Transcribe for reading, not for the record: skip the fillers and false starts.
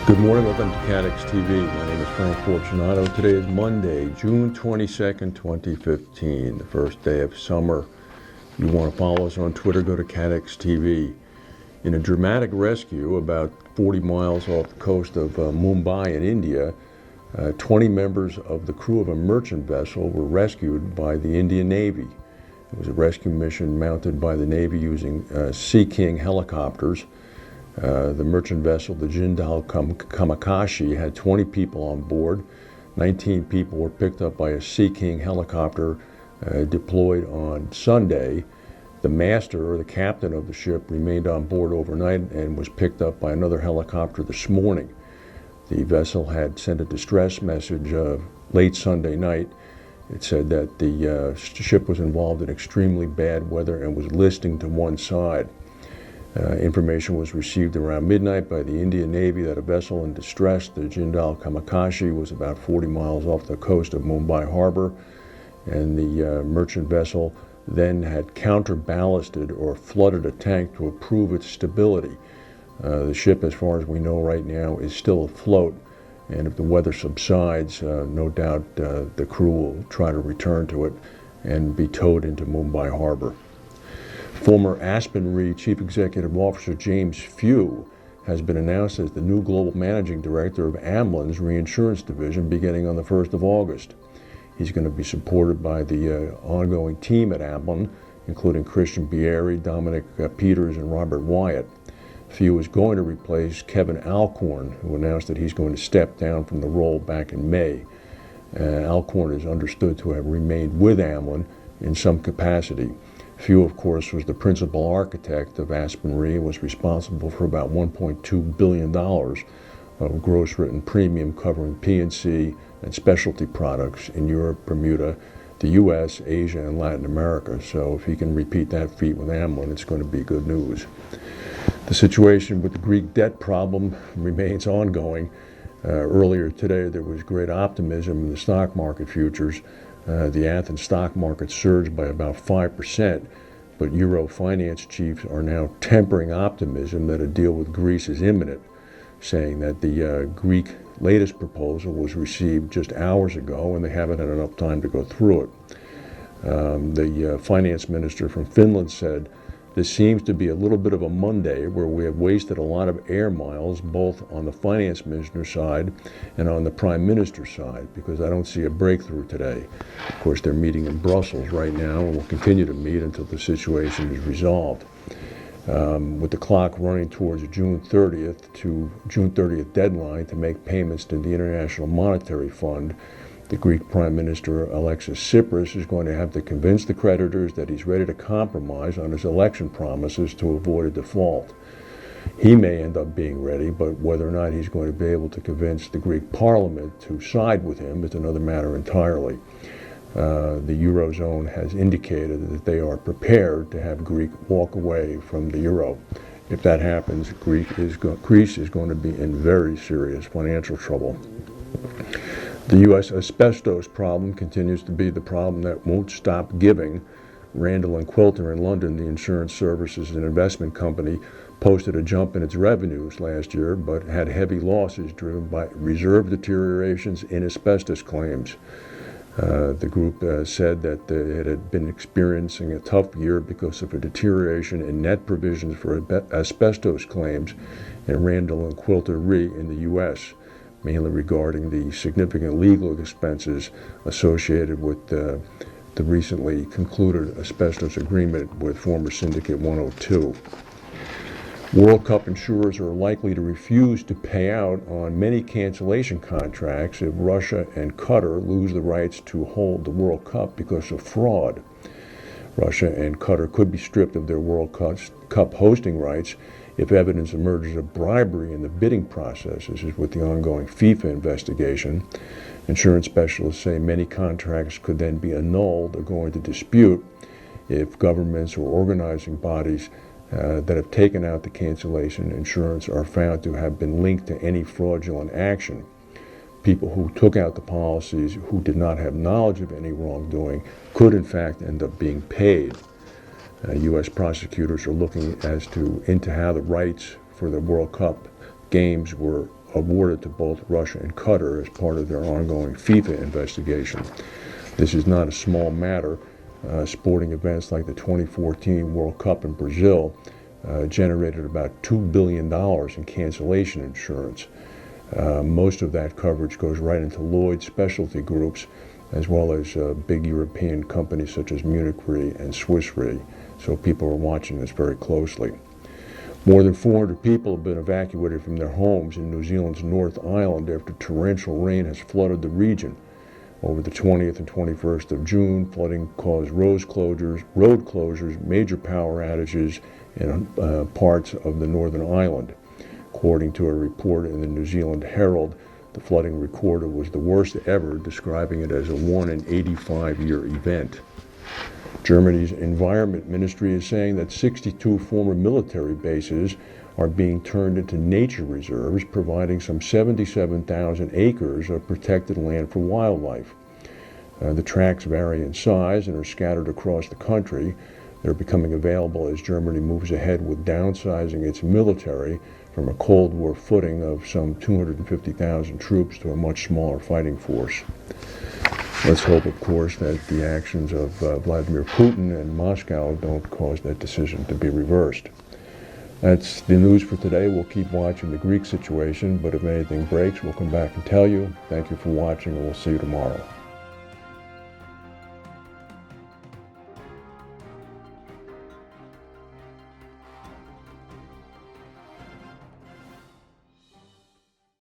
Good morning, welcome to Catex TV. My name is Frank Fortunato. Today is Monday, June 22nd, 2015, the first day of summer. If you want to follow us on Twitter, go to Catex TV. In a dramatic rescue about 40 miles off the coast of Mumbai in India, 20 members of the crew of a merchant vessel were rescued by the Indian Navy. It was a rescue mission mounted by the Navy using Sea King helicopters. The merchant vessel, the Jindal Kamikaze, had 20 people on board. 19 people were picked up by a Sea King helicopter deployed on Sunday. The master, or the captain of the ship, remained on board overnight and was picked up by another helicopter this morning. The vessel had sent a distress message late Sunday night. It said that the ship was involved in extremely bad weather and was listing to one side. Information was received around midnight by the Indian Navy that a vessel in distress, the Jindal Kamikaze, was about 40 miles off the coast of Mumbai Harbor, and the merchant vessel then had counterballasted or flooded a tank to improve its stability. The ship, as far as we know right now, is still afloat, and if the weather subsides, no doubt the crew will try to return to it and be towed into Mumbai Harbor. Former Aspen Re Chief Executive Officer James Few has been announced as the new Global Managing Director of Amlin's reinsurance division beginning on the 1st of August. He's going to be supported by the ongoing team at Amlin, including Christian Bieri, Dominic Peters, and Robert Wyatt. Few is going to replace Kevin Alcorn, who announced that he's going to step down from the role back in May. Alcorn is understood to have remained with Amlin in some capacity. Few, of course, was the principal architect of Aspen Re and was responsible for about $1.2 billion of gross written premium covering P&C and specialty products in Europe, Bermuda, the U.S., Asia, and Latin America. So if he can repeat that feat with Amlin, it's going to be good news. The situation with the Greek debt problem remains ongoing. Earlier today, there was great optimism in the stock market futures. The Athens stock market surged by about 5%, but Euro finance chiefs are now tempering optimism that a deal with Greece is imminent, saying that the Greek latest proposal was received just hours ago and they haven't had enough time to go through it. The finance minister from Finland said, "This seems to be a little bit of a Monday where we have wasted a lot of air miles, both on the finance minister side and on the prime minister side, because I don't see a breakthrough today." Of course, they're meeting in Brussels right now and will continue to meet until the situation is resolved. With the clock running towards June 30th deadline to make payments to the International Monetary Fund, the Greek Prime Minister Alexis Tsipras is going to have to convince the creditors that he's ready to compromise on his election promises to avoid a default. He may end up being ready, but whether or not he's going to be able to convince the Greek Parliament to side with him is another matter entirely. The Eurozone has indicated that they are prepared to have Greece walk away from the euro. If that happens, Greece is going to be in very serious financial trouble. The U.S. asbestos problem continues to be the problem that won't stop giving. Randall Quilter in London, the insurance services and investment company, posted a jump in its revenues last year, but had heavy losses driven by reserve deteriorations in asbestos claims. The group said that it had been experiencing a tough year because of a deterioration in net provisions for asbestos claims in Randall Quilter Re in the U.S., mainly regarding the significant legal expenses associated with the recently concluded asbestos agreement with former Syndicate 102. World Cup insurers are likely to refuse to pay out on many cancellation contracts if Russia and Qatar lose the rights to hold the World Cup because of fraud. Russia and Qatar could be stripped of their World Cup hosting rights if evidence emerges of bribery in the bidding process. This is with the ongoing FIFA investigation. Insurance specialists say many contracts could then be annulled or go into dispute if governments or organizing bodies that have taken out the cancellation insurance are found to have been linked to any fraudulent action. People who took out the policies who did not have knowledge of any wrongdoing could in fact end up being paid. U.S. prosecutors are looking into how the rights for the World Cup games were awarded to both Russia and Qatar as part of their ongoing FIFA investigation. This is not a small matter. Sporting events like the 2014 World Cup in Brazil generated about $2 billion in cancellation insurance. Most of that coverage goes right into Lloyd's specialty groups, as well as big European companies such as Munich Re and Swiss Re. So people are watching this very closely. More than 400 people have been evacuated from their homes in New Zealand's North Island after torrential rain has flooded the region. Over the 20th and 21st of June, flooding caused road closures, major power outages in parts of the Northern Island. According to a report in the New Zealand Herald, the flooding recorded was the worst ever, describing it as a 1 in 85-year event. Germany's Environment Ministry is saying that 62 former military bases are being turned into nature reserves, providing some 77,000 acres of protected land for wildlife. The tracts vary in size and are scattered across the country. They're becoming available as Germany moves ahead with downsizing its military from a Cold War footing of some 250,000 troops to a much smaller fighting force. Let's hope, of course, that the actions of Vladimir Putin and Moscow don't cause that decision to be reversed. That's the news for today. We'll keep watching the Greek situation, but if anything breaks, we'll come back and tell you. Thank you for watching, and we'll see you tomorrow.